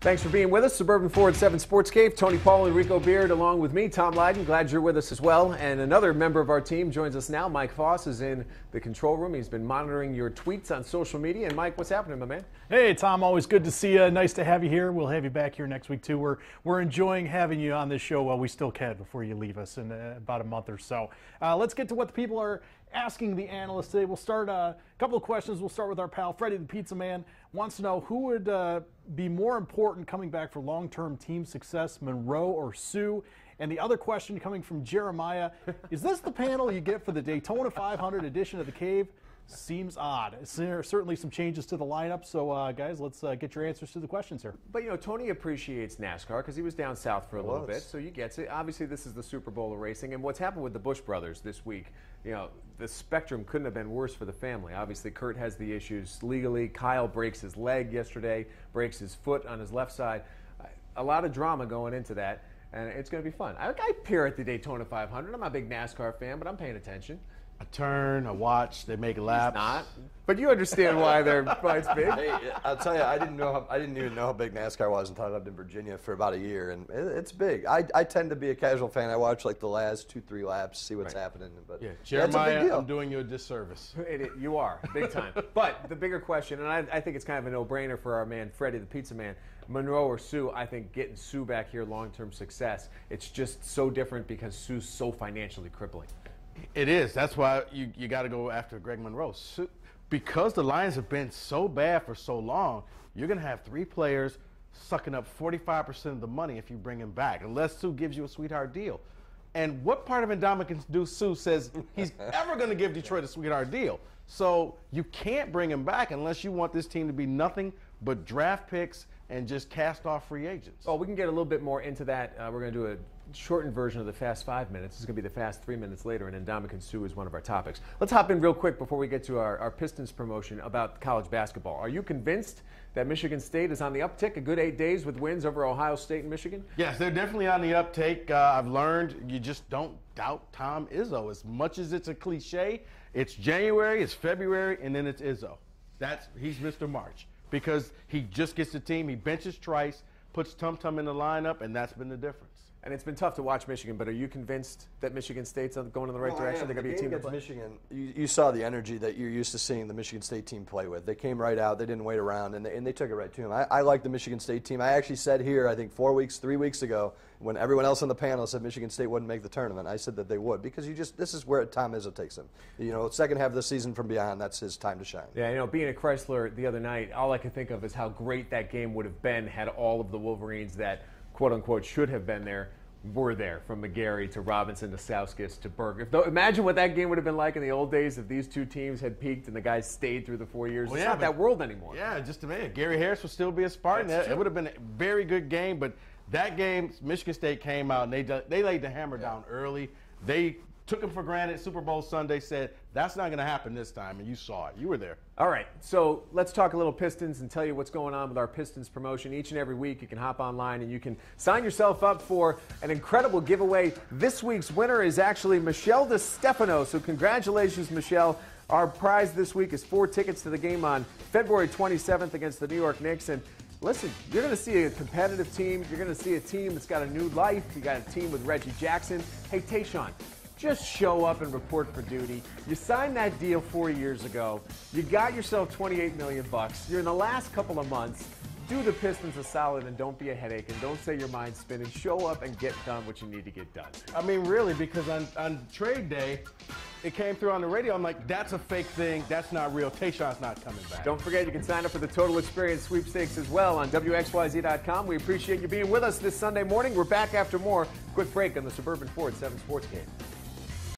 Thanks for being with us. Suburban Ford 7 Sports Cave. Tony Paul and Rico Beard along with me, Tom Lydon. Glad you're with us as well. And another member of our team joins us now. Mike Foss is in the control room. He's been monitoring your tweets on social media. And Mike, what's happening, my man? Hey, Tom, always good to see you. Nice to have you here. We'll have you back here next week, too. We're enjoying having you on this show while we still can before you leave us in about a month or so. Let's get to what the people are asking the analysts today. We'll start a couple of questions. We'll start with our pal, Freddie the Pizza Man. Wants to know who would be more important coming back for long-term team success, Monroe or Sue? And the other question coming from Jeremiah, is this the panel you get for the Daytona 500 edition of the Cave? Seems odd. There are certainly some changes to the lineup, so guys, let's get your answers to the questions here. But, you know, Tony appreciates NASCAR because he was down south for a little bit, so he gets it. Obviously, this is the Super Bowl of racing, and what's happened with the Busch brothers this week, you know, the spectrum couldn't have been worse for the family. Obviously, Kurt has the issues legally. Kyle breaks his leg yesterday, breaks his foot on his left side. A lot of drama going into that, and it's going to be fun. I appear at the Daytona 500. I'm not a big NASCAR fan, but I'm paying attention. A turn, a watch, they make laps. He's not. But you understand why it's big. Hey, I'll tell you, I didn't even know how big NASCAR was until I lived in Virginia for about a year, and it's big. I tend to be a casual fan. I watch like the last 2-3 laps, see what's happening. But Yeah, that's a big Jeremiah, deal. I'm doing you a disservice. You are, big time. But the bigger question, and I think it's kind of a no-brainer for our man, Freddie the Pizza Man, Monroe or Sue, I think getting Sue back here, long-term success, it's just so different because Sue's so financially crippling. It is. That's why you got to go after Greg Monroe. Because the Lions have been so bad for so long, you're going to have 3 players sucking up 45% of the money if you bring him back, unless Sue gives you a sweetheart deal. And what part of Indomitian Sue says he's ever going to give Detroit a sweetheart deal? So you can't bring him back unless you want this team to be nothing but draft picks and just cast off free agents. Oh, we can get a little bit more into that. We're going to do a shortened version of the Fast 5 minutes. This is going to be the Fast 3 minutes later, and Indomitian Sue is one of our topics. Let's hop in real quick before we get to our Pistons promotion about college basketball. Are you convinced that Michigan State is on the uptick? A good 8 days with wins over Ohio State and Michigan? Yes, they're definitely on the uptake. I've learned you just don't doubt Tom Izzo. As much as it's a cliche, it's January, it's February, and then it's Izzo. He's Mr. March because he just gets the team. He benches Trice, puts Tum Tum in the lineup, and that's been the difference. And it's been tough to watch Michigan, but are you convinced that Michigan State's going in the right direction? They're going to be a team to play? Michigan, you saw the energy that you're used to seeing the Michigan State team play with. They came right out. They didn't wait around, and they took it right to them. I like the Michigan State team. I actually said here, I think 3 weeks ago, when everyone else on the panel said Michigan State wouldn't make the tournament, I said that they would because this is where Tom Izzo takes them. You know, second half of the season from beyond, that's his time to shine. Yeah, you know, being at Chrysler the other night, all I could think of is how great that game would have been had all of the Wolverines that, quote-unquote, should have been there were there, from McGarry to Robinson to Souskis to Berg. Imagine what that game would have been like in the old days if these two teams had peaked and the guys stayed through the 4 years. It's not that world anymore. Yeah, just a minute. Gary Harris would still be a Spartan. It would have been a very good game, but that game, Michigan State came out and they laid the hammer down early. They took them for granted. Super Bowl Sunday said, that's not going to happen this time, and you saw it. You were there. All right, so let's talk a little Pistons and tell you what's going on with our Pistons promotion. Each and every week you can hop online and you can sign yourself up for an incredible giveaway. This week's winner is actually Michelle DeStefano, so congratulations, Michelle. Our prize this week is 4 tickets to the game on February 27th against the New York Knicks. And listen, you're going to see a competitive team. You're going to see a team that's got a new life. You got a team with Reggie Jackson. Hey, Tayshaun, just show up and report for duty. You signed that deal 4 years ago. You got yourself $28 million. You're in the last couple of months. Do the Pistons a solid and don't be a headache and don't say your mind's spinning. Show up and get done what you need to get done. I mean, really, because on trade day, it came through on the radio. I'm like, that's a fake thing. That's not real. Tayshaun's not coming back. Don't forget, you can sign up for the Total Experience Sweepstakes as well on WXYZ.com. We appreciate you being with us this Sunday morning. We're back after more. Quick break on the Suburban Ford 7 Sports Game.